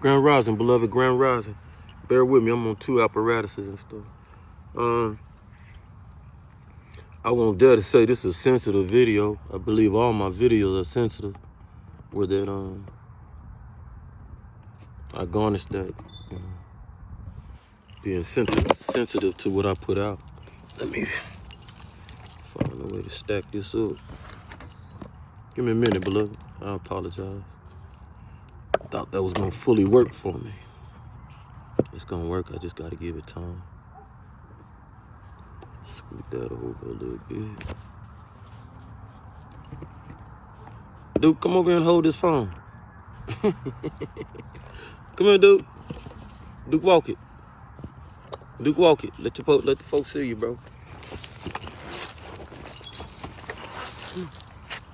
Grand Rising, beloved Grand Rising. Bear with me, I'm on 2 apparatuses and stuff. I won't dare to say this is a sensitive video. I believe all my videos are sensitive. Where that I garnish that, being sensitive to what I put out. Let me find a way to stack this up. Give me a minute, beloved. I apologize. I thought that was gonna fully work for me. It's gonna work, I just gotta give it time. Scoot that over a little bit. Dude, come over here and hold this phone. Come here, Duke. Duke, walk it. Duke, walk it. Let the folks see you, bro.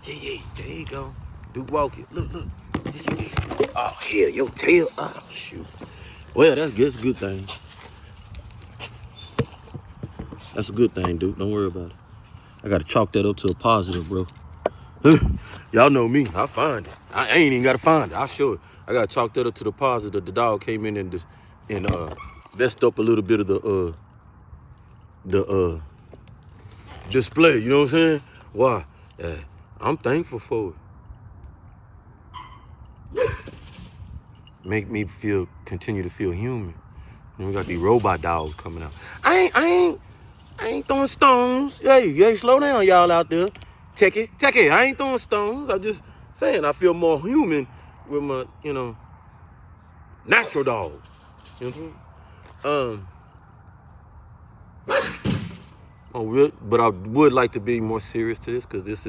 Yeah, there you go. Duke, walk it. Look. Oh, hell, your tail. Oh, shoot. Well, that's a good thing. That's a good thing, Duke. Don't worry about it. I gotta chalk that up to a positive, bro. Y'all know me. I find it. I ain't even gotta find it. I'll show it. I gotta chalk that up to the positive. The dog came in and messed up a little bit of the display. You know what I'm saying? Why? I'm thankful for it. Make me continue to feel human. And we got these robot dogs coming out. I ain't throwing stones. Hey, slow down, y'all out there. Take it. I ain't throwing stones. I'm just saying I feel more human with my, natural dog. You know what I'm saying? But I would like to be more serious to this, because this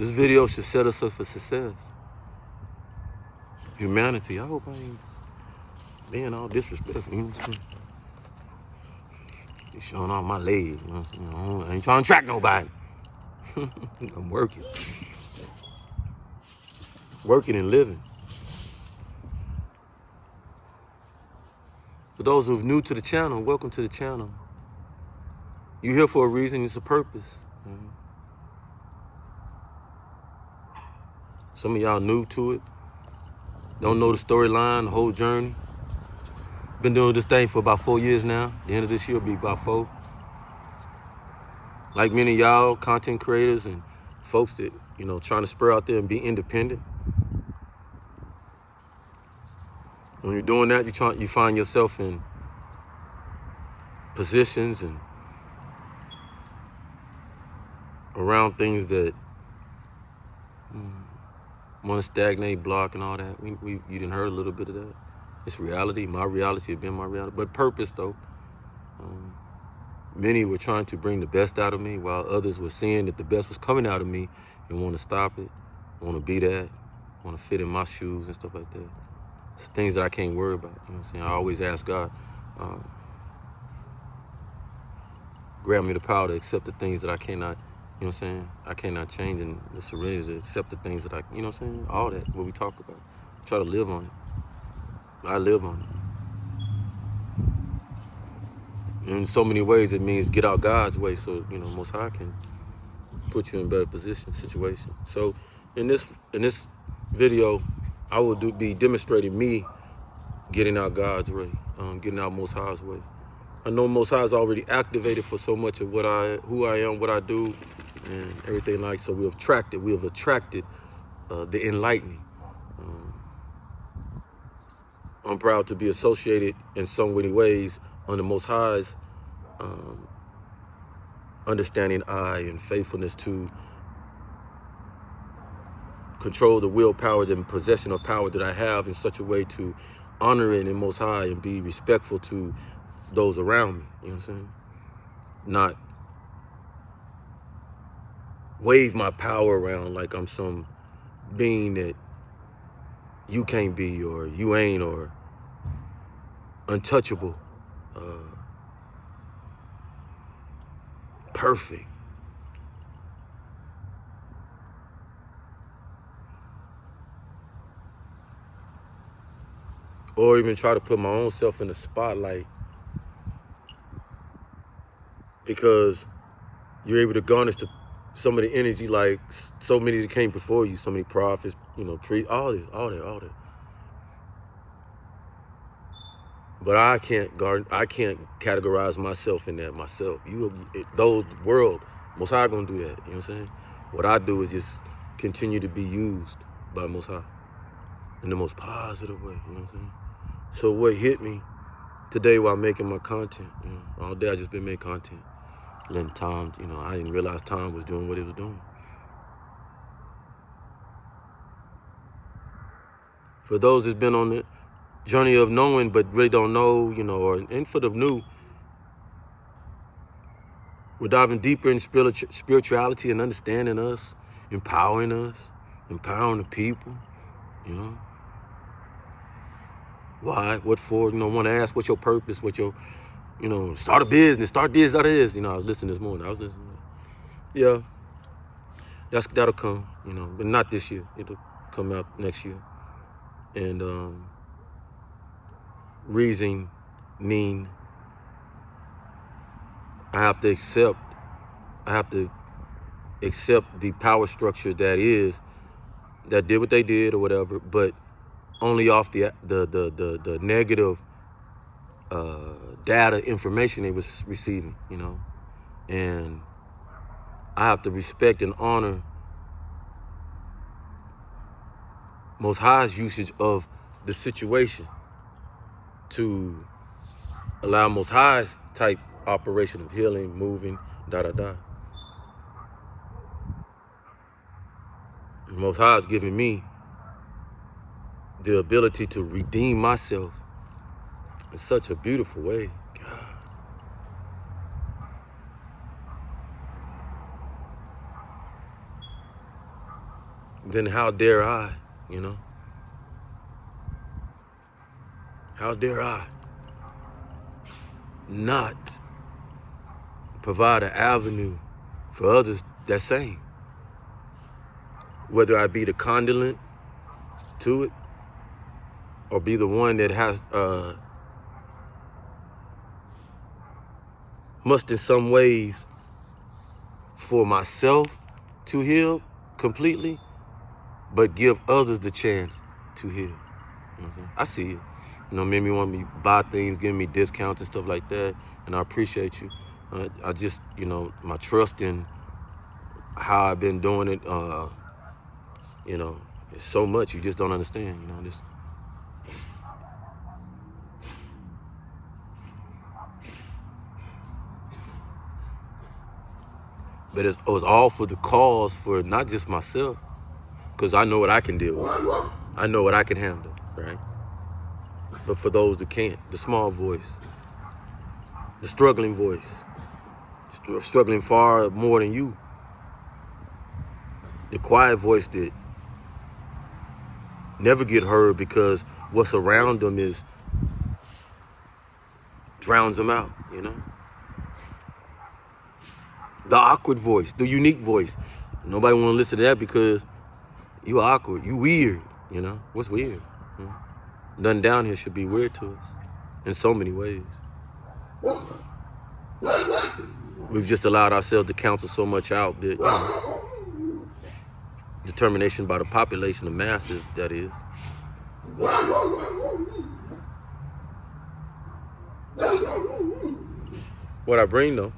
video should set us up for success. Humanity. I hope I ain't being all disrespectful. You know what I'm saying? He's showing off my legs. I ain't trying to track nobody. I'm working and living. For those who are new to the channel, welcome to the channel. You're here for a reason. It's a purpose. Some of y'all new to it. Don't know the storyline, the whole journey. Been doing this thing for about 4 years now. The end of this year will be about 4. Like many of y'all, content creators and folks that, trying to spur out there and be independent. When you're doing that, you find yourself in positions and around things that want to stagnate, block, and all that. You done heard a little bit of that. It's reality. My reality has been my reality. But purpose, though. Many were trying to bring the best out of me, while others were seeing that the best was coming out of me and want to stop it, want to be that, want to fit in my shoes and stuff like that. It's things that I can't worry about. You know what I'm saying? I always ask God, grant me the power to accept the things that I cannot, I cannot change, and the serenity to accept the things that all that, what we talk about. Try to live on it. I live on it. In so many ways, it means get out God's way so, Most High can put you in a better situation. So in this video, I will be demonstrating me getting out God's way, getting out Most High's way. I know Most High is already activated for so much of who I am, what I do, and everything like. So we have attracted the enlightening. I'm proud to be associated in so many ways under Most High's understanding eye and faithfulness to control the willpower and possession of power that I have in such a way to honor it in Most High and be respectful to those around me. You know what I'm saying? Not wave my power around like I'm some being that you can't be, or you ain't, or untouchable, perfect. Or even try to put my own self in the spotlight, because you're able to garnish some of the energy, like so many that came before you, so many prophets, you know, all that. But I can't categorize myself in that myself. Those world, Most High gonna do that. You know what I'm saying? What I do is just continue to be used by Most High in the most positive way. You know what I'm saying? So what hit me today while making my content, you know, all day I just been making content. Letting time, you know, I didn't realize time was doing what it was doing. For those that's been on the journey of knowing but really don't know, you know, and for the new, we're diving deeper in spirituality and understanding us, empowering the people, you know. Why? What for? You know, want to ask what's your purpose, what your, you know, start a business, start this, start this. You know, I was listening this morning. Yeah, that'll come, you know, but not this year. It'll come out next year. And reasoning, I have to accept the power structure that did what they did or whatever, but only off the negative data information they was receiving, you know. And I have to respect and honor Most High's usage of the situation to allow Most High's type operation of healing, moving, Most High is giving me the ability to redeem myself in such a beautiful way. God. Then how dare I, you know? How dare I not provide an avenue for others that same? Whether I be the conduit to it or be the one that has must in some ways for myself to heal completely, but give others the chance to heal. You know what I'm saying? I see it. You know, made me want me to buy things, giving me discounts and stuff like that, and I appreciate you. I just, you know, my trust in how I've been doing it, you know, it's so much you just don't understand, you know, this. But it was all for the cause, for not just myself, because I know what I can deal with. I know what I can handle, right? But for those that can't, the small voice, the struggling voice, struggling far more than you, the quiet voice that never get heard because what's around them drowns them out, you know? The awkward voice, the unique voice. Nobody want to listen to that because you awkward, you weird, you know? What's weird? You know? Nothing down here should be weird to us in so many ways. We've just allowed ourselves to cancel so much out that, you know, determination by the population, the masses, that is. What I bring, though,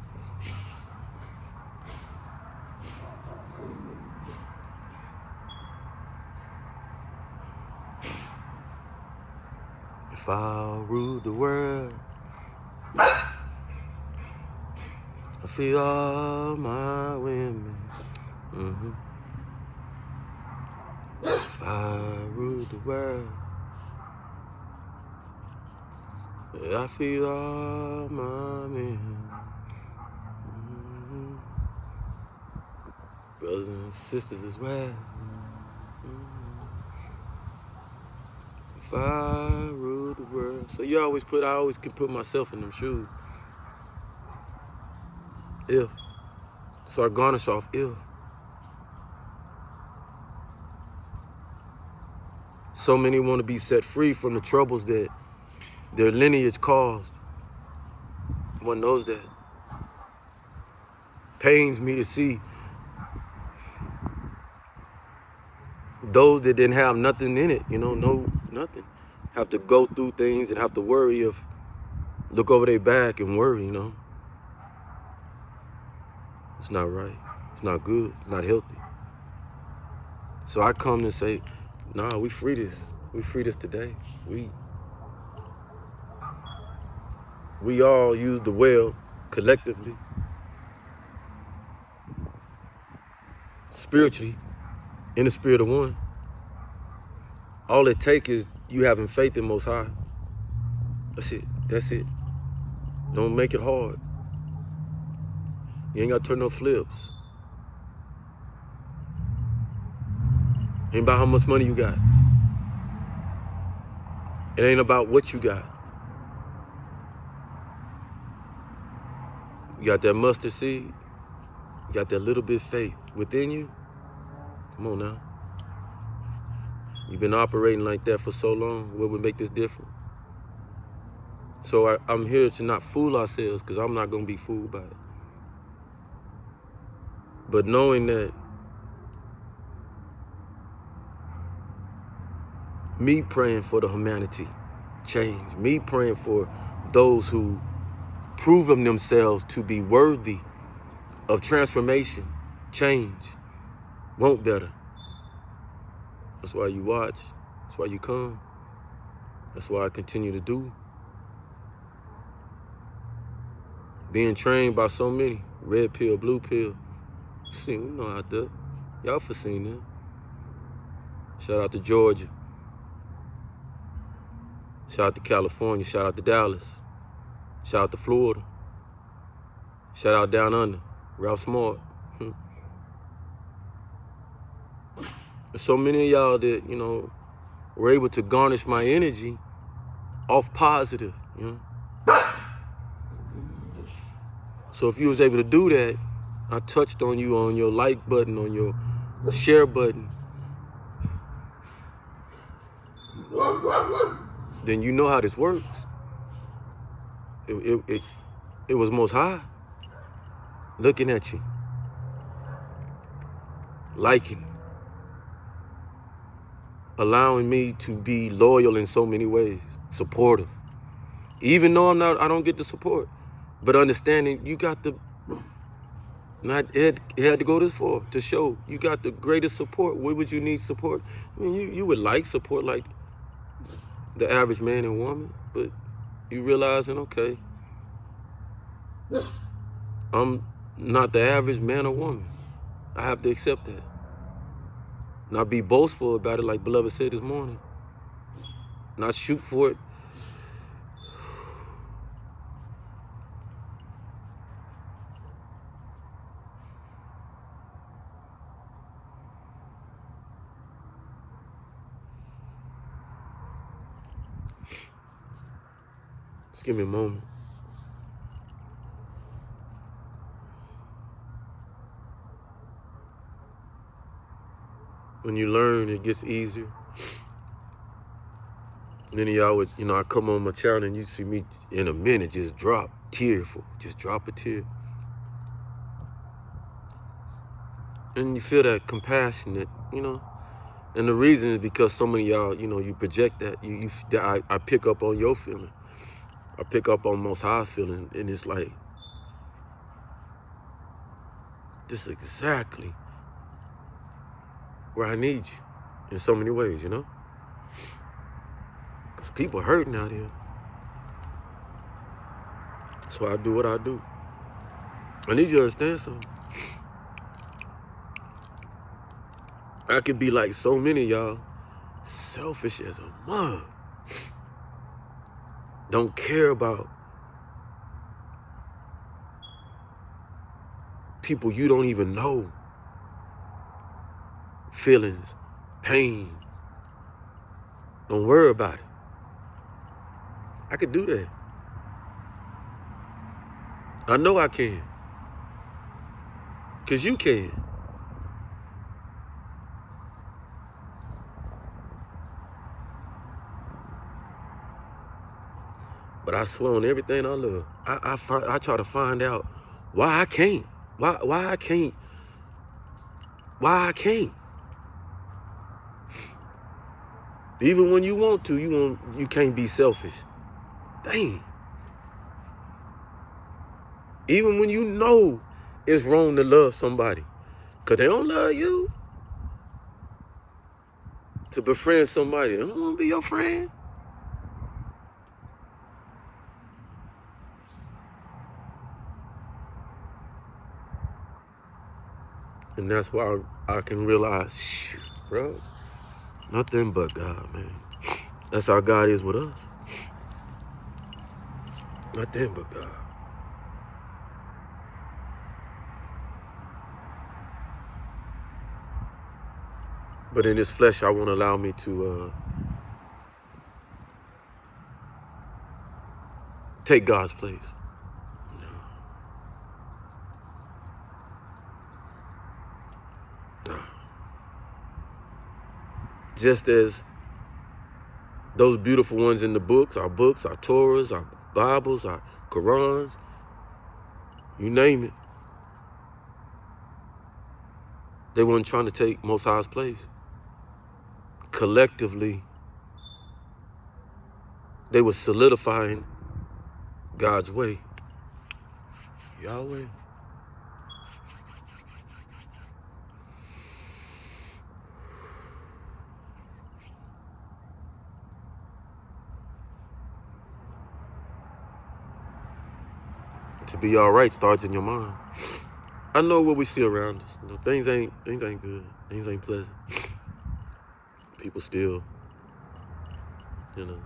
if I rule the world, I feel all my women. If I rule the world, I feel all my men. Brothers and sisters as well. If I rule the world. So I always can put myself in them shoes. If. So I garnish off if. So many want to be set free from the troubles that their lineage caused. One knows that. Pains me to see those that didn't have nothing in it, no nothing, have to go through things and have to worry look over their back and worry, It's not right. It's not good. It's not healthy. So I come and say, nah, we free this. We free this today. We all use the well collectively, spiritually, in the spirit of one. All it takes is you having faith in Most High. That's it. Don't make it hard. You ain't got to turn no flips. Ain't about how much money you got. It ain't about what you got. You got that mustard seed. You got that little bit of faith within you. Come on now. You've been operating like that for so long. What would make this different? So I'm here to not fool ourselves, because I'm not going to be fooled by it. But knowing that me praying for the humanity change, me praying for those who proven themselves to be worthy of transformation, change, want better. That's why you watch. That's why you come. That's why I continue to do. Being trained by so many, red pill, blue pill. We know out there. Y'all for seen them. Shout out to Georgia. Shout out to California. Shout out to Dallas. Shout out to Florida. Shout out down under, Ralph Smart. There's so many of y'all that, were able to garnish my energy off positive, So if you was able to do that, I touched on you on your like button, on your share button, then you know how this works. It was Most High looking at you, liking, allowing me to be loyal in so many ways, supportive. Even though I don't get the support, but understanding you got the, it had to go this far to show you got the greatest support. Where would you need support? I mean, you would like support like the average man and woman, but you realizing, okay, I'm not the average man or woman. I have to accept that. Not be boastful about it, like Beloved said this morning. Not shoot for it. Just give me a moment. When you learn, it gets easier. And then y'all would, I come on my channel and you see me in a minute just drop, tearful, just drop a tear. And you feel that compassionate, And the reason is because so many of y'all, you project that. I pick up on your feeling. I pick up on Most High feeling, and it's like, this is exactly where I need you in so many ways, Because people hurting out here. That's why I do what I do. I need you to understand something. I could be like so many of y'all, selfish as a mug. Don't care about people you don't even know. Feelings, pain. Don't worry about it. I could do that. I know I can. Because you can. But I swear on everything I love, I try to find out why I can't. Why I can't. Why I can't. Even when you want to, you can't be selfish. Dang. Even when you know it's wrong to love somebody, because they don't love you. To befriend somebody, they don't want to be your friend. And that's why I can realize, shit, bro, nothing but God, man. That's how God is with us. Nothing but God. But in this flesh, I won't allow me to take God's place. No. Just as those beautiful ones in the books, our Torahs, our Bibles, our Qurans, you name it. They weren't trying to take Most High's place. Collectively, they were solidifying God's way. Yahweh. To be all right starts in your mind. I know what we see around us. You know, things ain't good. Things ain't pleasant. People still, you know.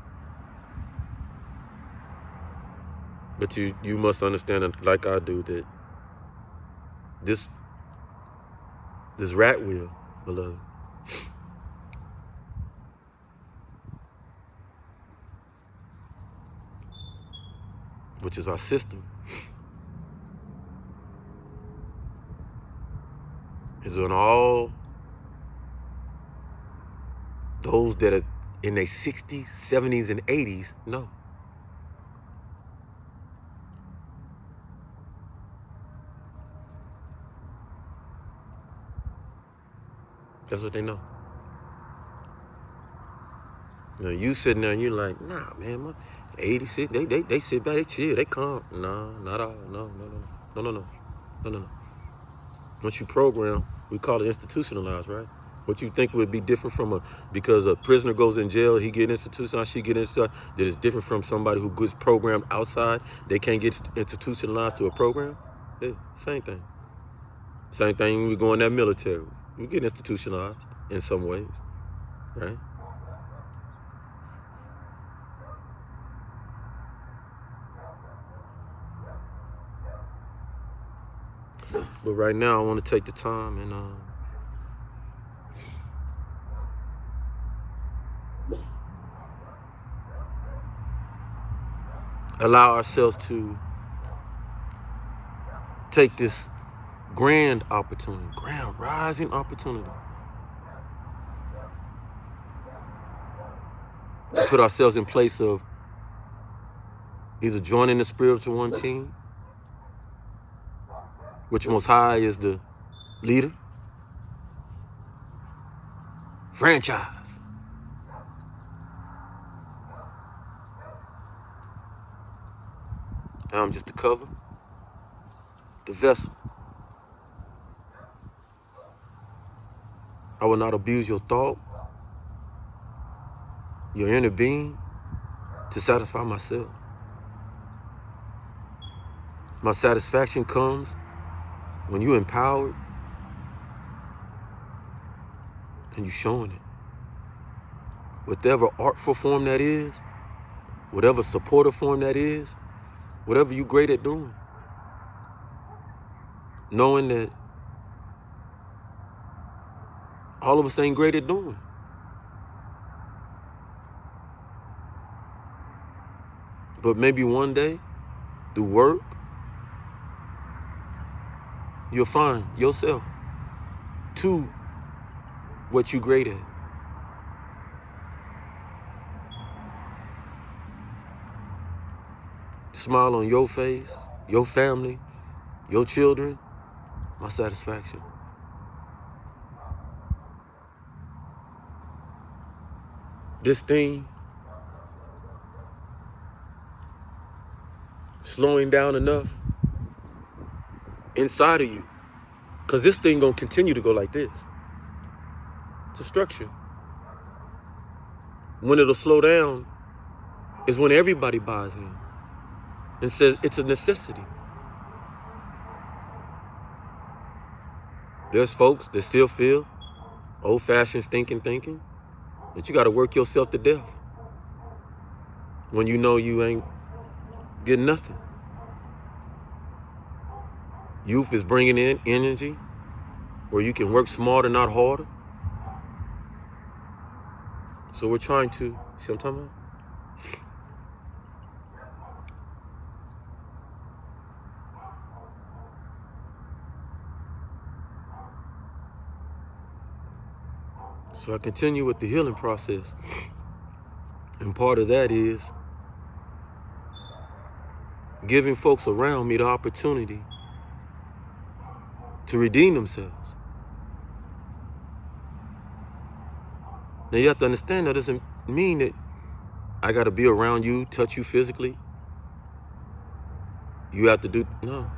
But you must understand, like I do, that this rat wheel, beloved, which is our system, is on all those that are in their 60s, 70s, and 80s. No. That's what they know. You know, you sitting there and you're like, nah, man, my 86, they sit back, they chill, they calm. No, not all. No. Once you program, we call it institutionalized, right? What you think would be different from because a prisoner goes in jail, he get institutionalized, she get institutionalized, that is different from somebody who gets programmed outside, they can't get institutionalized to a program? Yeah, same thing. Same thing when we go in that military. We get institutionalized in some ways, right? But right now, I want to take the time and allow ourselves to take this grand opportunity, grand rising opportunity, to put ourselves in place of either joining the spiritual one team, which Most High is the leader, franchise. And I'm just the cover, the vessel. I will not abuse your thought, your inner being, to satisfy myself. My satisfaction comes when you're empowered and you're showing it. Whatever artful form that is, whatever supportive form that is, whatever you're great at doing. Knowing that all of us ain't great at doing. But maybe one day, through work, you'll find yourself to what you're great at. Smile on your face, your family, your children, my satisfaction. this thing slowing down enough inside of you. Because this thing gonna continue to go like this. It's a structure. When it'll slow down is when everybody buys in and says it's a necessity. There's folks that still feel old-fashioned stinking thinking that you got to work yourself to death when you know you ain't getting nothing. Youth is bringing in energy where you can work smarter, not harder. So we're trying to, see what I'm talking about? So I continue with the healing process. And part of that is giving folks around me the opportunity to redeem themselves. Now you have to understand that doesn't mean that I got to be around you, touch you physically. You have to do, no.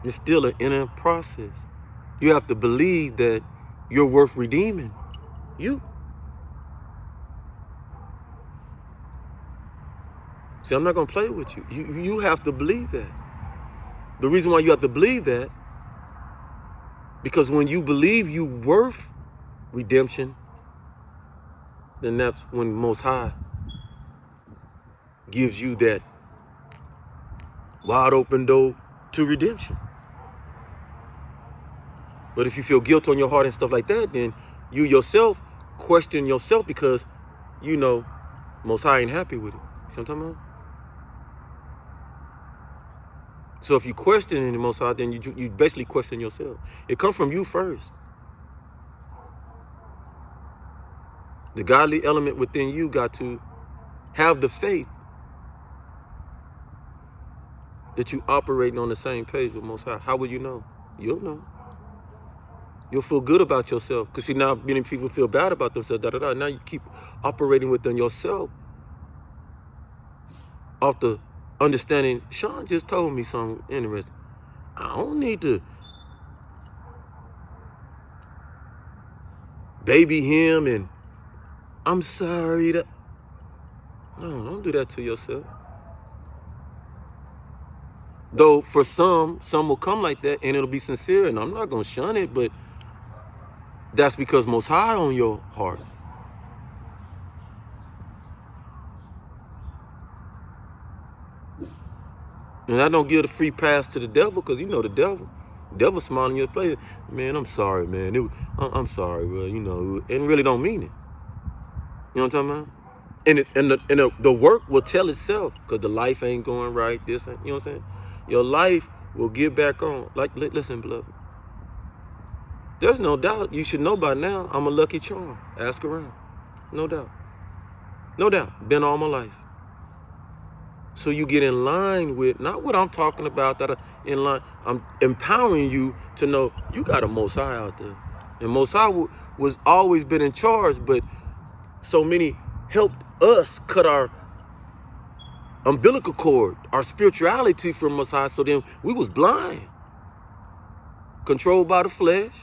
It's still an inner process. You have to believe that you're worth redeeming. You. See, I'm not going to play with you. You have to believe that. The reason why you have to believe that, because when you believe you worth redemption, then that's when Most High gives you that wide open door to redemption. But if you feel guilt on your heart and stuff like that, then you yourself question yourself because you know Most High ain't happy with it. See what I'm talking about? So if you question the Most High, then you basically question yourself. It comes from you first. The godly element within you got to have the faith that you operating on the same page with Most High. How will you know? You'll know. You'll feel good about yourself. Because see, now many people feel bad about themselves, Now you keep operating within yourself off the understanding. Sean just told me something interesting. I don't need to baby him and I'm sorry that. No, don't do that to yourself. Though for some will come like that and it'll be sincere, and I'm not going to shun it, but that's because Most High on your heart. And I don't give the free pass to the devil, because you know the devil. The devil smiling in your face. Man, I'm sorry, man. I'm sorry, bro. You know, and really don't mean it. You know what I'm talking about? And the work will tell itself, because the life ain't going right. This ain't, you know what I'm saying? Your life will get back on. Like, listen, beloved. There's no doubt. You should know by now. I'm a lucky charm. Ask around. No doubt. No doubt. Been all my life. So you get in line with, not what I'm talking about, that are in line. I'm empowering you to know you got a Most High out there. And Most High was always been in charge, but so many helped us cut our umbilical cord, our spirituality from Most High, so then we was blind. Controlled by the flesh,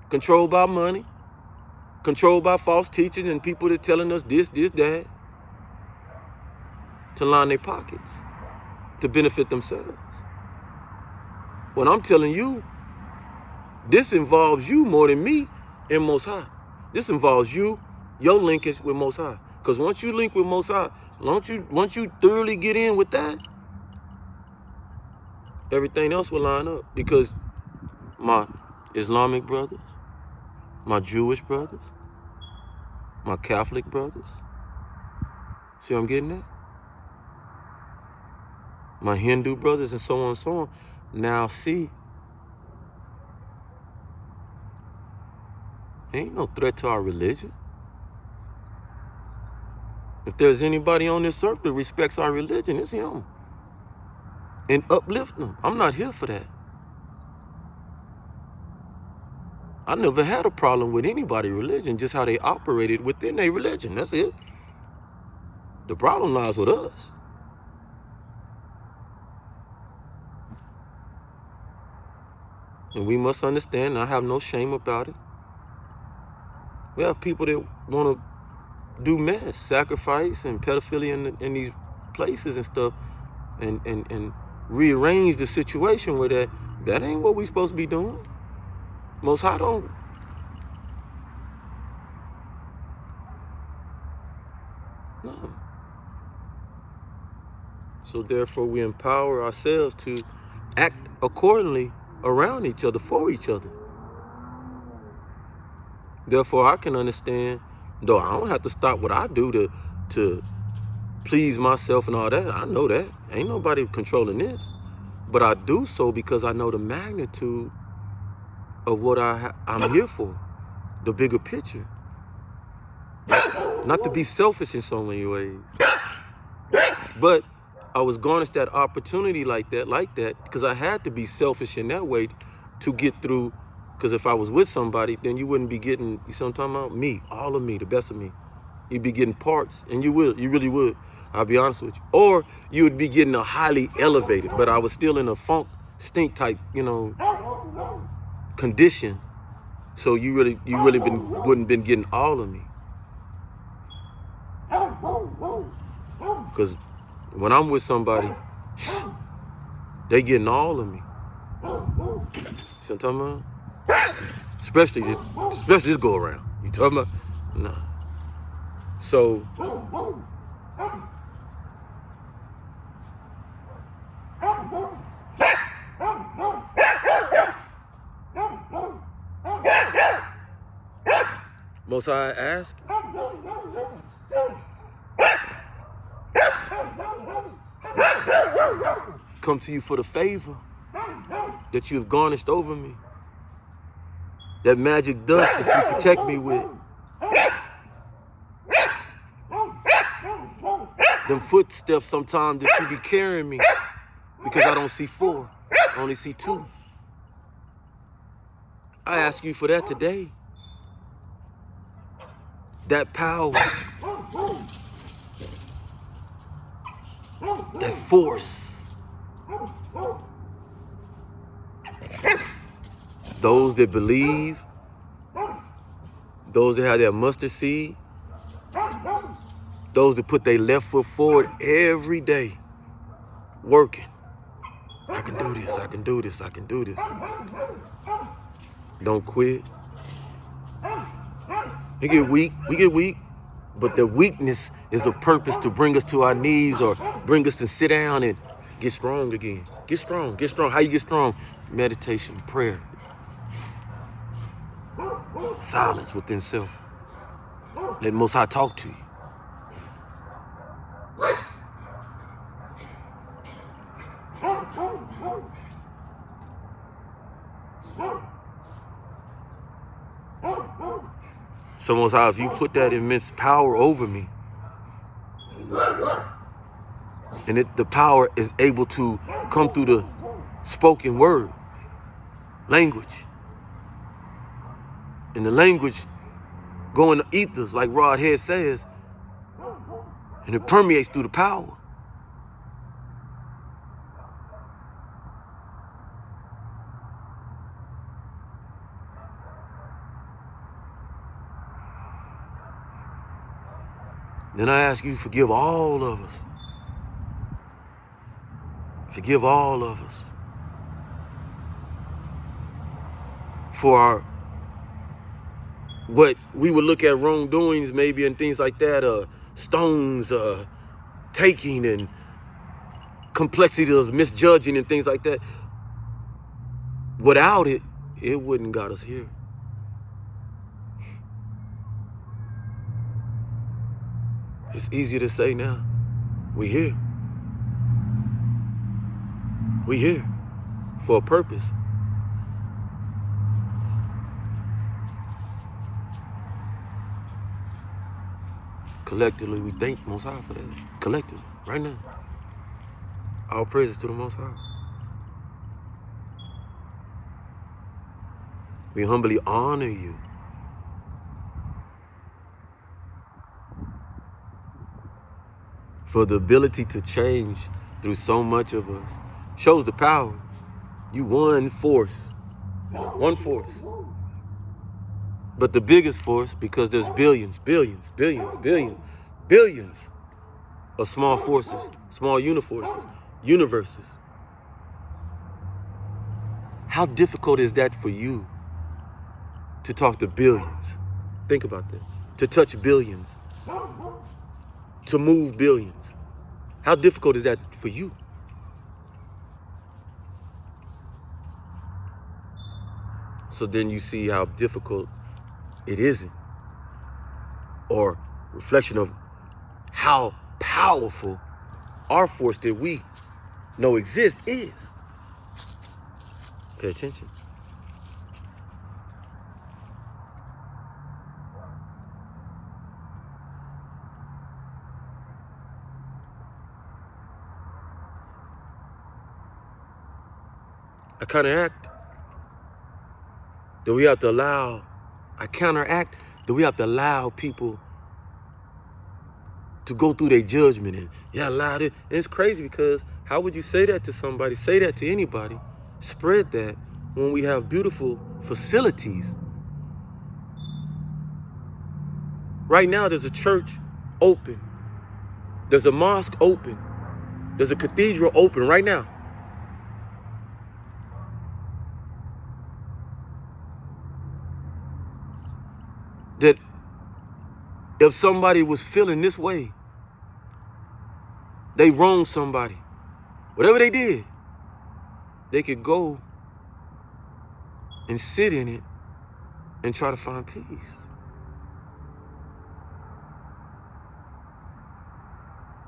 controlled by money, controlled by false teachers and people that telling us this, that, to line their pockets, to benefit themselves. When I'm telling you, this involves you more than me and Most High. This involves you, your linkage with Most High. Because once you link with Most High, once you thoroughly get in with that, everything else will line up. Because my Islamic brothers, my Jewish brothers, my Catholic brothers, see what I'm getting at? My Hindu brothers and so on and so on, now see, ain't no threat to our religion. If there's anybody on this earth that respects our religion, it's him. And uplift them. I'm not here for that. I never had a problem with anybody's religion, just how they operated within their religion. That's it. The problem lies with us. And we must understand, and I have no shame about it. We have people that want to do mess, sacrifice, and pedophilia in these places and stuff, and rearrange the situation where that ain't what we supposed to be doing. Most High don't. No. So therefore, we empower ourselves to act accordingly around each other, for each other. Therefore, I can understand, though I don't have to stop what I do to please myself and all that. I know that. Ain't nobody controlling this. But I do so because I know the magnitude of what I'm here for, the bigger picture. Not to be selfish in so many ways. But I was garnished that opportunity like that, because I had to be selfish in that way to get through. Because if I was with somebody, then you wouldn't be getting, you see what I'm talking about? Me, all of me, the best of me. You'd be getting parts, and you really would. I'll be honest with you. Or you would be getting a highly elevated, but I was still in a funk, stink type, condition. So you really wouldn't been getting all of me. Because when I'm with somebody, they getting all of me. See what I'm talking about? Especially this go around. You talking about? No. So Most High ask, come to you for the favor that you have garnished over me. That magic dust that you protect me with. Them footsteps sometimes that you be carrying me because I don't see 4, I only see 2. I ask you for that today. That power, that force. Those that believe, those that have their mustard seed, those that put their left foot forward every day, working. I can do this, I can do this, I can do this. Don't quit. We get weak, but the weakness is a purpose to bring us to our knees or bring us to sit down and get strong again. Get strong, get strong. How you get strong? Meditation, prayer. Silence within self. Let Most High talk to you. So Most High, if you put that immense power over me, and the power is able to come through the spoken word, language, and the language go in the ethers, like Rod Head says, and it permeates through the power. Then I ask you to forgive all of us. Forgive all of us for what we would look at wrongdoings maybe and things like that, stones, taking and complexity of misjudging and things like that. Without it, it wouldn't got us here. It's easier to say now. We here. We here for a purpose. Collectively, we thank Most High for that. Collectively, right now. All praises to the Most High. We humbly honor you. For the ability to change through so much of us. Shows the power. You one force. One force. But the biggest force, because there's billions of small forces, small universes. How difficult is that for you to talk to billions? Think about that. To touch billions. To move billions. How difficult is that for you? So then you see how difficult it isn't. Or reflection of how powerful our force that we know exists is. Pay attention. I counteract that we have to allow people to go through their judgment and allow it. And it's crazy because how would you say that to somebody, say that to anybody, spread that when we have beautiful facilities? Right now there's a church open. There's a mosque open. There's a cathedral open right now. That if somebody was feeling this way, they wronged somebody, whatever they did, they could go and sit in it and try to find peace.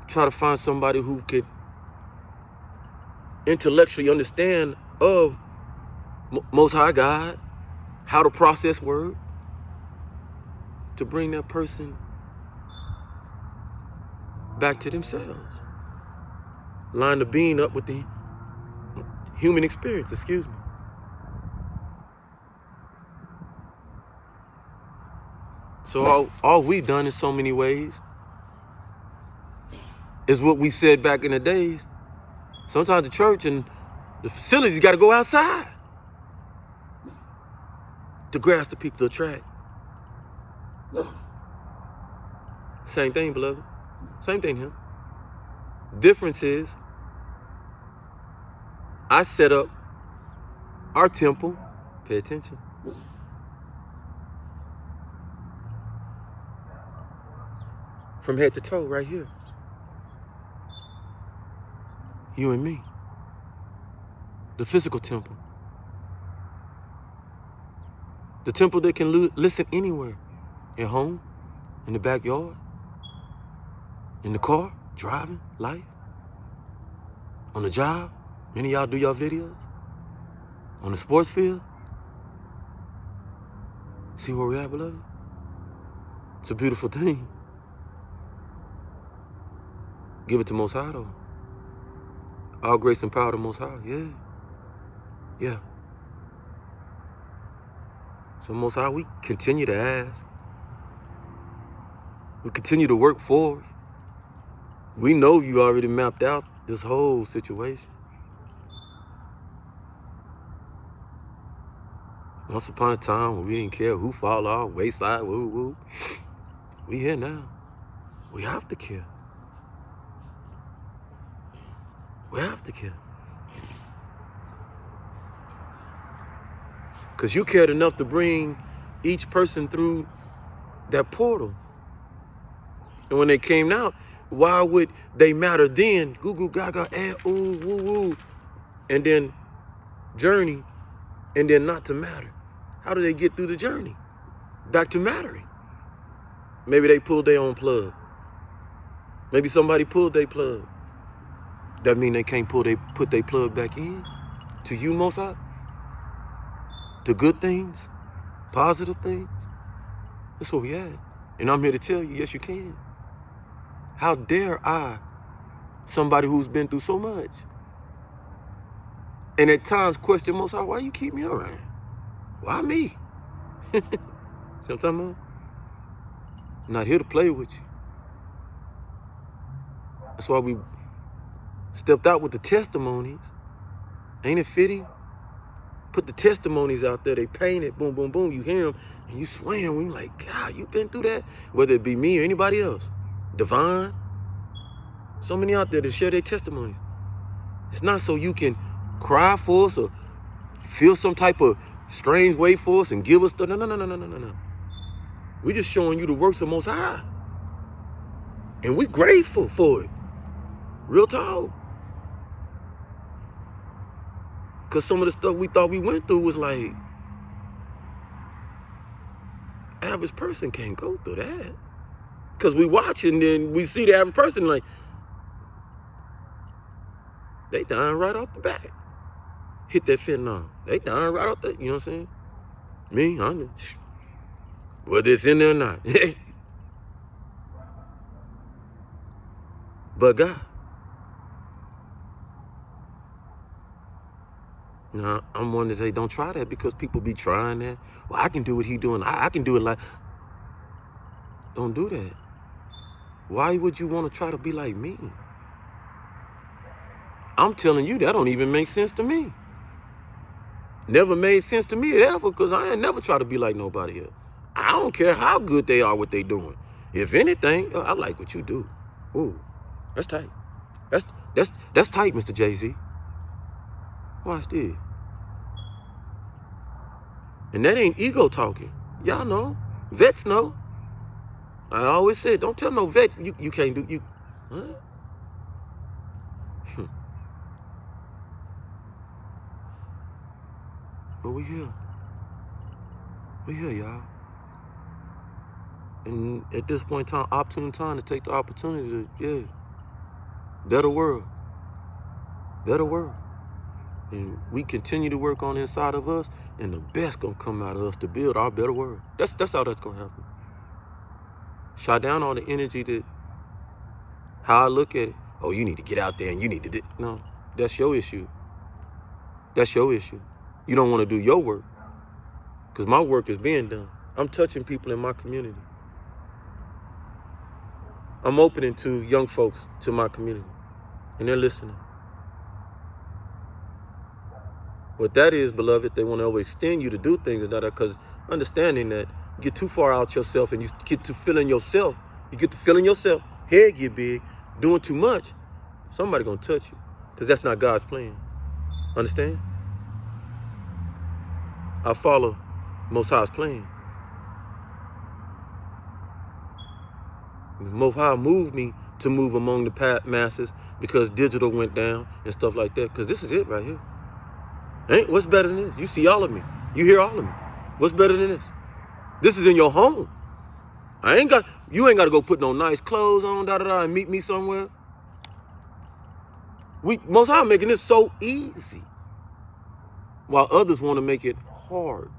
Try to find somebody who could intellectually understand of Most High God, how to process word, to bring that person back to themselves. Line the being up with the human experience, excuse me. So all we've done in so many ways is what we said back in the days. Sometimes the church and the facilities got to go outside to grasp the people to attract. Same thing, beloved. Same thing here. Difference is, I set up our temple. Pay attention. From head to toe, right here. You and me. The physical temple. The temple that can listen anywhere. At home, in the backyard, in the car, driving, life, on the job. Many of y'all do your videos. On the sports field. See where we're at, beloved? It's a beautiful thing. Give it to Most High, though. All grace and power to Most High, yeah. So Most High, we continue to ask. We continue to work forward. We know you already mapped out this whole situation. Once upon a time when we didn't care who fall off, wayside, woo. We here now. We have to care. We have to care. Because you cared enough to bring each person through that portal. And when they came out, why would they matter then? Goo goo gaga, ooh, woo woo. And then journey, and then not to matter. How do they get through the journey? Back to mattering. Maybe they pulled their own plug. Maybe somebody pulled their plug. That mean they can't put their plug back in? To you, Most High? To good things? Positive things? That's what we at. And I'm here to tell you, yes, you can. How dare I, somebody who's been through so much, and at times question Most High, why you keep me around? Why me? See what I'm talking about? I'm not here to play with you. That's why we stepped out with the testimonies. Ain't it fitting? Put the testimonies out there. They painted, boom, boom, boom. You hear them, and you swaying. When you're like, God, you been through that? Whether it be me or anybody else. Divine. So many out there to share their testimonies. It's not so you can cry for us or feel some type of strange way for us and give us the no. We just showing you the works of Most High. And we grateful for it. Real talk. Because some of the stuff we thought we went through was like, average person can't go through that. Because we watch and then we see the average person like, they dying right off the bat. Hit that fentanyl. They dying right off the, you know what I'm saying? Me, I'm whether it's in there or not. But God. Now, I'm one to say, don't try that because people be trying that. Well, I can do what he doing. I can do it like, don't do that. Why would you want to try to be like me? I'm telling you, that don't even make sense to me. Never made sense to me ever because I ain't never try to be like nobody else. I don't care how good they are, what they doing. If anything, I like what you do. Ooh, that's tight. That's tight, Mr. Jay-Z. Watch this. And that ain't ego talking. Y'all know. Vets know. I always said, don't tell no vet you can't do you. What? But we here. We here, y'all. And at this point in time, opportune time to take the opportunity to, better world. Better world. And we continue to work on the inside of us, and the best gonna come out of us to build our better world. That's how that's gonna happen. Shut down all the energy that, how I look at it. Oh, you need to get out there and you need to do. No, that's your issue. That's your issue. You don't want to do your work because my work is being done. I'm touching people in my community. I'm opening to young folks to my community, and they're listening. What that is, beloved, they want to overextend you to do things and that, because understanding that you get too far out yourself and you get to feeling yourself. You get to feeling yourself, head get big, doing too much, somebody gonna touch you because that's not God's plan. Understand? I follow Most High's plan. Most High moved me to move among the masses because digital went down and stuff like that. Because this is it right here. What's better than this? You see all of me. You hear all of me. What's better than this? This is in your home. You ain't got to go put no nice clothes on, and meet me somewhere. Most High making this so easy, while others want to make it hard.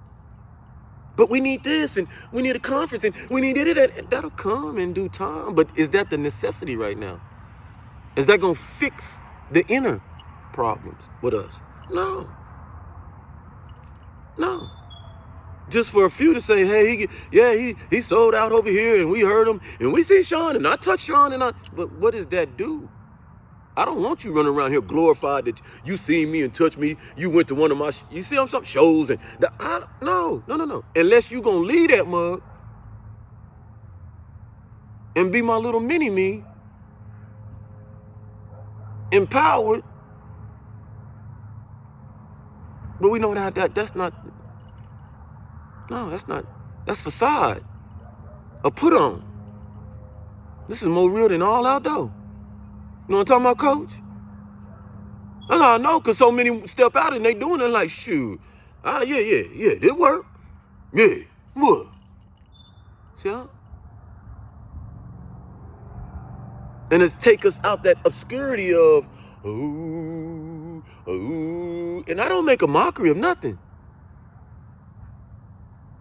But we need this, and we need a conference, and we need it. That'll come in due time. But is that the necessity right now? Is that going to fix the inner problems with us? No. No. Just for a few to say, hey, he sold out over here, and we heard him, and we see Sean, and I touched Sean, but what does that do? I don't want you running around here glorified that you seen me and touched me. You went to one of my, you see some shows, and no. Unless you gonna leave that mug and be my little mini me, empowered. But we know that's not. No, that's facade. A put on. This is more real than all outdoor. You know what I'm talking about, Coach? That's how I know, because so many step out and they doing it like, shoot. Yeah, it work. Yeah, what? See how? And it's take us out that obscurity of, ooh. And I don't make a mockery of nothing.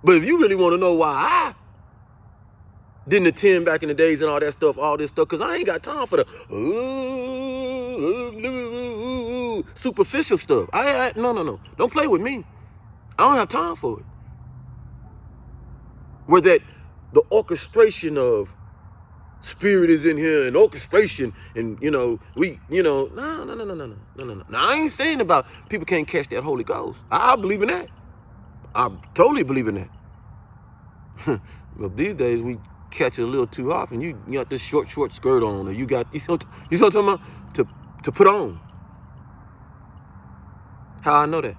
But if you really want to know why I didn't attend back in the days and all this stuff, because I ain't got time for the superficial stuff. No. Don't play with me. I don't have time for it. where that the orchestration of spirit is in here and orchestration and, no. Now, I ain't saying about people can't catch that Holy Ghost. I believe in that. I totally believe in that. But these days we catch it a little too often. You got this short skirt on, or you got, you know what I'm talking about? To put on. How I know that?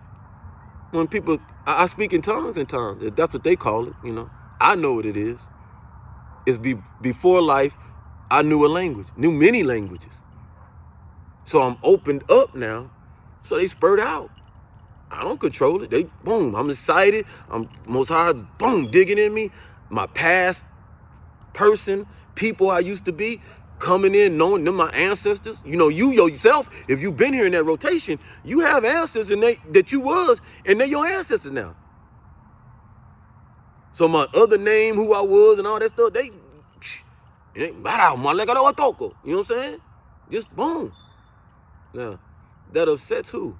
When people, I speak in tongues in times. That's what they call it, I know what it is. It's before life, I knew a language, knew many languages. So I'm opened up now, so they spurt out. I don't control it. They, boom, I'm excited. I'm Most High, boom, digging in me. My past person, people I used to be, coming in, knowing them, my ancestors. You yourself, if you've been here in that rotation, you have ancestors that you was, and they're your ancestors now. So my other name, who I was, and all that stuff, you know what I'm saying? Just boom. Now, that upsets who?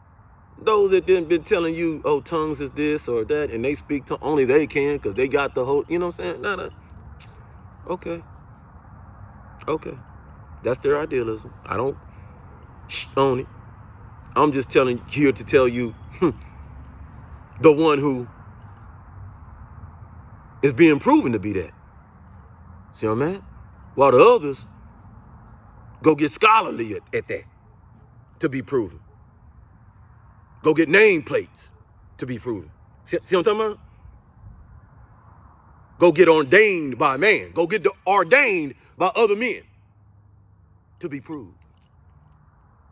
Those that didn't been telling you, oh, tongues is this or that, and they speak to only they can because they got the whole, you know what I'm saying? No. Okay. That's their idealism. I don't own it. I'm just here to tell you the one who is being proven to be that. See what I'm at? While the others go get scholarly at that to be proven. Go get nameplates to be proven. See what I'm talking about? Go get ordained by man. Go get ordained by other men to be proved.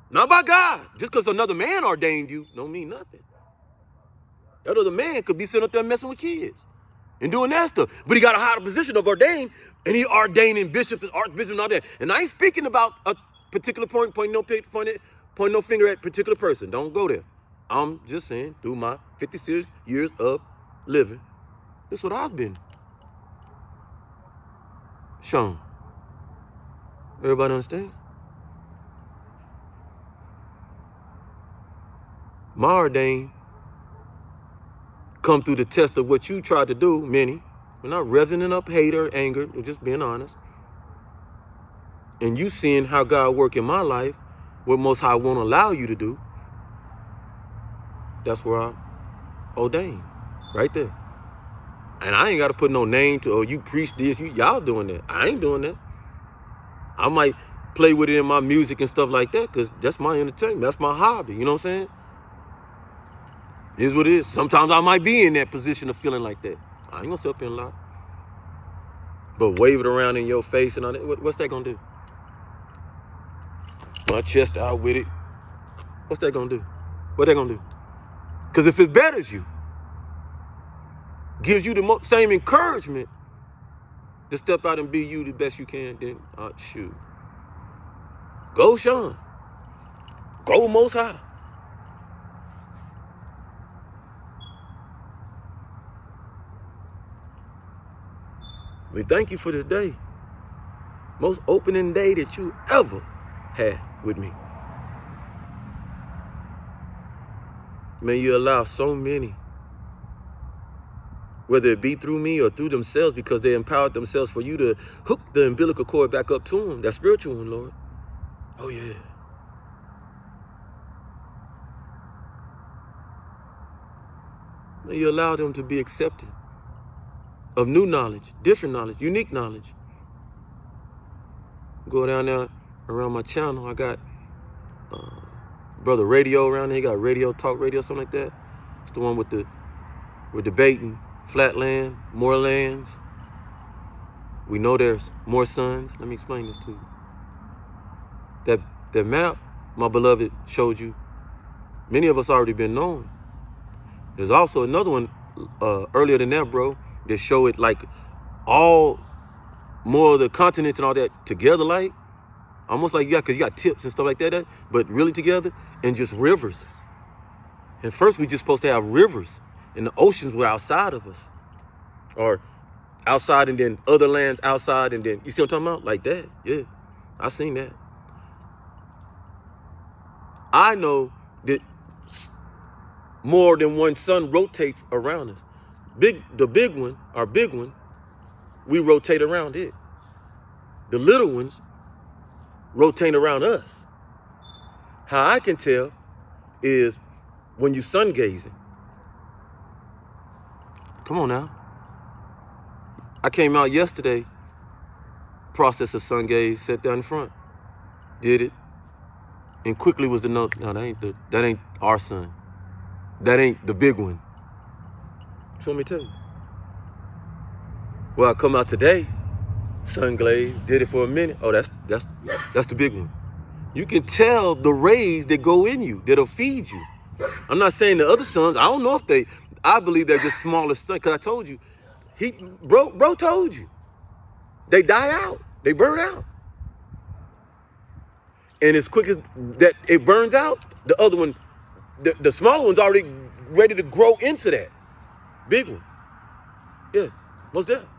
Not by God. Just because another man ordained you don't mean nothing. That other man could be sitting up there messing with kids and doing that stuff. But he got a higher position of ordained, and he ordaining bishops and archbishops and all that. And I ain't speaking about a particular point no finger at a particular person. Don't go there. I'm just saying, through my 56 years of living, this is what I've been shown. Everybody understand? My ordained come through the test of what you tried to do, many. We're not revving up hate or anger, we're just being honest. And you seeing how God work in my life, what Most High won't allow you to do. That's where I ordained, right there. And I ain't got to put no name to, oh, you preach this, y'all doing that. I ain't doing that. I might play with it in my music and stuff like that, because that's my entertainment. That's my hobby, you know what I'm saying? It is what it is. Sometimes I might be in that position of feeling like that. I ain't gonna sit up here and lie. But wave it around in your face and all that, what's that gonna do? My chest out with it. What's that gonna do? What that gonna do? Because if it betters you, gives you the same encouragement to step out and be you the best you can, then shoot. Go Sean. Go Most High. We thank you for this day. Most opening day that you ever had with me. May you allow so many, whether it be through me or through themselves, because they empowered themselves, for you to hook the umbilical cord back up to them, that spiritual one, Lord. Oh, yeah. May you allow them to be accepted of new knowledge, different knowledge, unique knowledge. Go down there around my channel. I got Brother Radio around there. He got Radio, Talk Radio, something like that. It's the one we're debating flatland, more lands. We know there's more suns. Let me explain this to you. That map my beloved showed you, many of us already been known. There's also another one earlier than that, bro, that show it like all more of the continents and all that together, like almost like because you got tips and stuff like that, but really together, and just rivers. And first we just supposed to have rivers, and the oceans were outside of us, or outside and then other lands outside, and then you see what I'm talking about, like that. Yeah, I seen that. I know that more than one sun rotates around us. Our big one we rotate around it. The little ones rotate around us. How I can tell is when you sun gazing. Come on now. I came out yesterday, process of sun gaze, sat down in front, did it, and quickly was the note. No, that ain't our sun. That ain't the big one. What you want me to tell you? Well, I come out today, sun glaze, did it for a minute. Oh, that's the big one. You can tell the rays that go in you, that'll feed you. I'm not saying the other suns, I don't know if I believe they're just smaller suns, because I told you, bro told you. They die out, they burn out. And as quick as that it burns out, the other one, the smaller one's already ready to grow into that big one. Yeah, most definitely.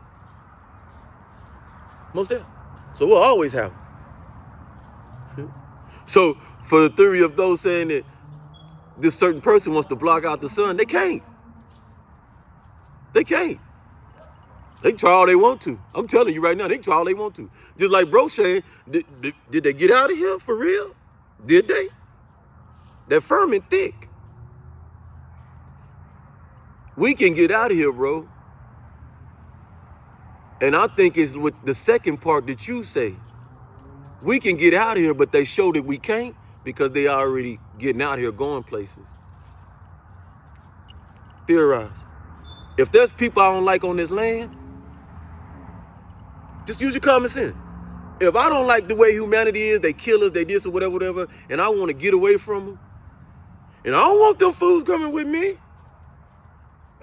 Most definitely. So we'll always have them. So for the theory of those saying that this certain person wants to block out the sun, they can't. They can't. They try all they want to. I'm telling you right now, they try all they want to. Just like bro saying, did they get out of here for real? Did they? That ferment thick. We can get out of here, bro. And I think it's with the second part that you say. We can get out of here, but they show that we can't because they already getting out here going places. Theorize. If there's people I don't like on this land, just use your common sense. If I don't like the way humanity is, they kill us, they this or whatever, and I want to get away from them, and I don't want them fools coming with me.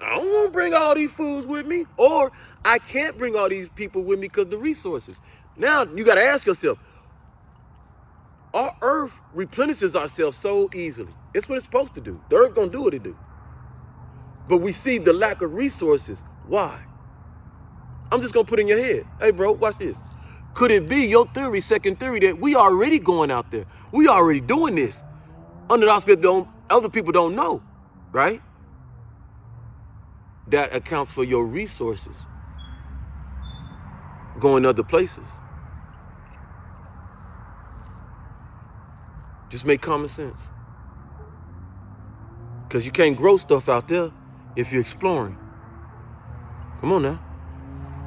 I don't want to bring all these fools with me, or I can't bring all these people with me because the resources. Now you got to ask yourself, our earth replenishes ourselves so easily. It's what it's supposed to do. The earth gonna do what it do. But we see the lack of resources. Why? I'm just gonna put in your head, hey bro, watch this. Could it be your theory, second theory, that we already going out there? We already doing this under the auspice other people don't know, right? That accounts for your resources going other places. Just make common sense. Because you can't grow stuff out there if you're exploring. Come on now.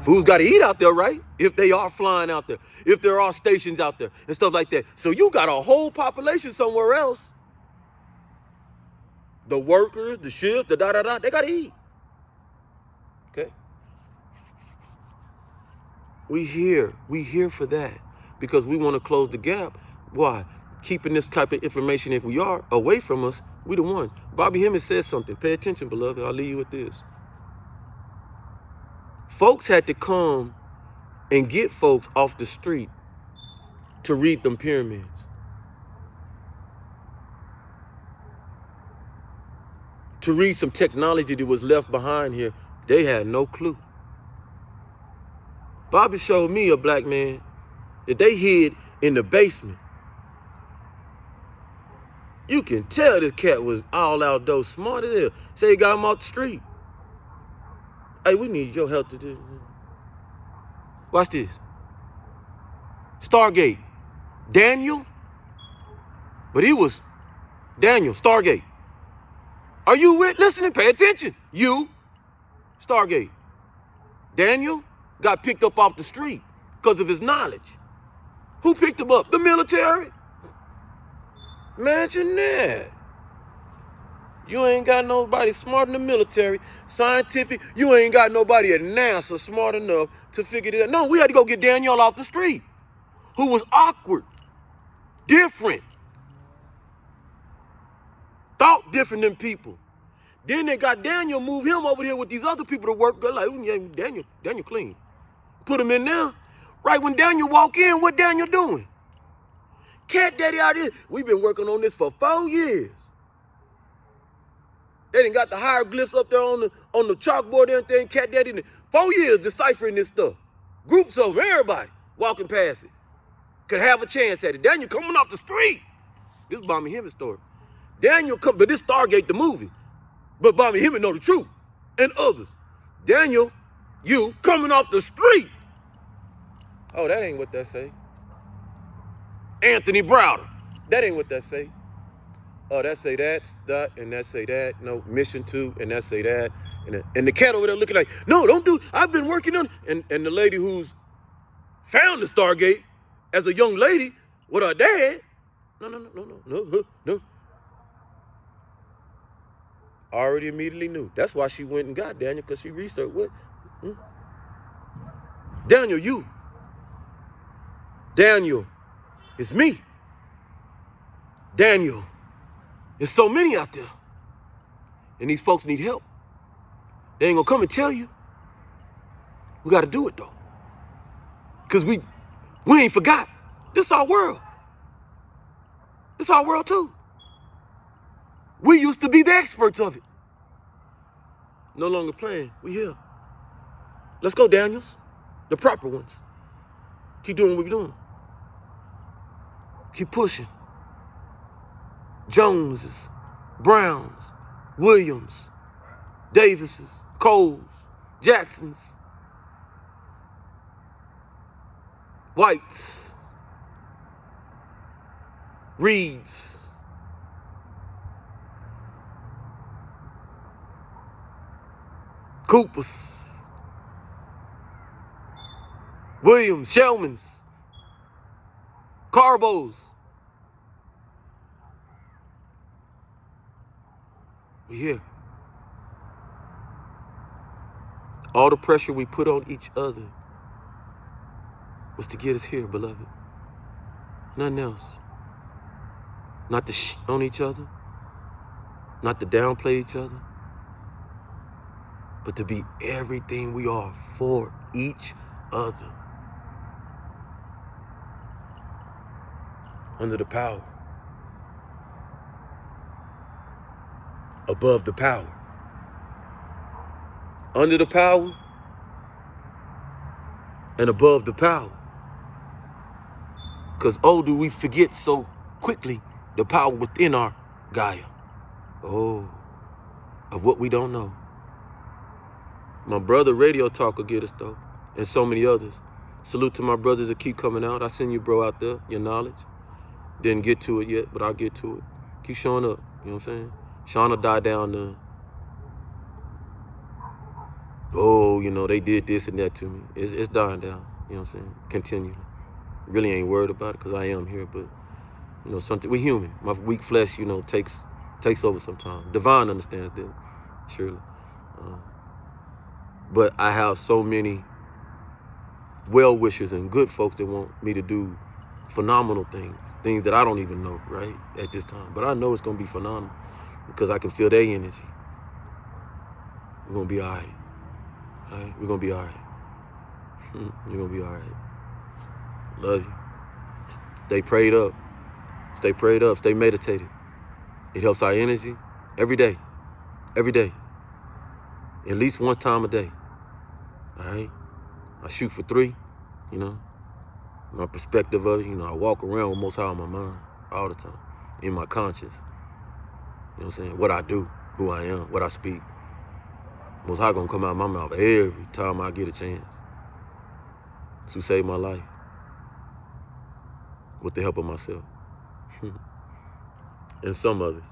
Fools got to eat out there, right? If they are flying out there, if there are stations out there and stuff like that. So you got a whole population somewhere else. The workers, the shift, the da-da-da, they got to eat. Okay? We here for that because we want to close the gap. Why? Keeping this type of information, if we are, away from us, we the ones. Bobby Hemmings says something. Pay attention, beloved. I'll leave you with this. Folks had to come and get folks off the street to read them pyramids. To read some technology that was left behind here, they had no clue. Bobby showed me a black man that they hid in the basement. You can tell this cat was all outdoor smart as hell. Say he got him off the street. Hey, we need your help to do this. Watch this. Stargate. Daniel. But he was Daniel, Stargate. Are you listening? Pay attention. You, Stargate. Daniel got picked up off the street because of his knowledge. Who picked him up? The military. Imagine that. You ain't got nobody smart in the military, scientific. You ain't got nobody at NASA smart enough to figure it out. No, we had to go get Daniel off the street, who was awkward, different, thought different than people. Then they got Daniel, move him over here with these other people to work. They're like, yeah, Daniel clean. Put him in there. Right when Daniel walk in, what Daniel doing? Cat Daddy out here. We've been working on this for 4 years. They done got the hieroglyphs up there on the chalkboard and everything. Cat Daddy, 4 years deciphering this stuff. Groups of everybody walking past it. Could have a chance at it. Daniel coming off the street. This is Bobby Hemmings' story. Daniel come, but this Stargate the movie. But Bobby Hemmings know the truth. And others. Daniel You coming off the street. Oh, that ain't what that say. Anthony Browder. That ain't what that say. Oh, that say that, and that say that. No, mission 2, and that say that. And the cat over there looking like, no, don't do, I've been working on it. And the lady who's found the Stargate as a young lady with her dad. No. Already immediately knew. That's why she went and got Daniel, because she researched what? Daniel, you. Daniel, it's me. Daniel, there's so many out there. And these folks need help. They ain't gonna come and tell you. We gotta do it though. Because we ain't forgot. This our world. This our world too. We used to be the experts of it. No longer playing. We here. Let's go, Daniels. The proper ones. Keep doing what we're doing. Keep pushing. Joneses, Browns, Williams, Davises, Coles, Jacksons, Whites, Reeds, Coopers, Williams, Shellmans, Carbos. We here. All the pressure we put on each other was to get us here, beloved. Nothing else. Not to shit on each other, not to downplay each other, but to be everything we are for each other. Under the power. Above the power. Under the power and above the power. Because oh, do we forget so quickly the power within our Gaia. Oh, of what we don't know. My brother Radio Talk will get us though, and so many others. Salute to my brothers that keep coming out. I send you bro out there, your knowledge. Didn't get to it yet, but I'll get to it. Keep showing up, you know what I'm saying? Shauna died down the, oh, you know, they did this and that to me. It's dying down, you know what I'm saying? Continually. Really ain't worried about it because I am here, but, you know, something, we're human. My weak flesh, you know, takes over sometimes. Divine understands that, surely. But I have so many well-wishers and good folks that want me to do phenomenal things that I don't even know, right, at this time. But I know it's going to be phenomenal because I can feel their energy. We're going to be all right. All right? We're going to be all right. We're going to be all right. Love you. Stay prayed up. Stay prayed up. Stay meditated. It helps our energy every day. Every day. At least one time a day. All right? I shoot for 3, you know. My perspective of it, you know, I walk around with Most High on my mind all the time, in my conscience. You know what I'm saying? What I do, who I am, what I speak. Most High gonna come out of my mouth every time I get a chance to save my life with the help of myself. And some others.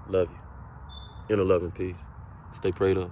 Love you. In a love and peace. Stay prayed up.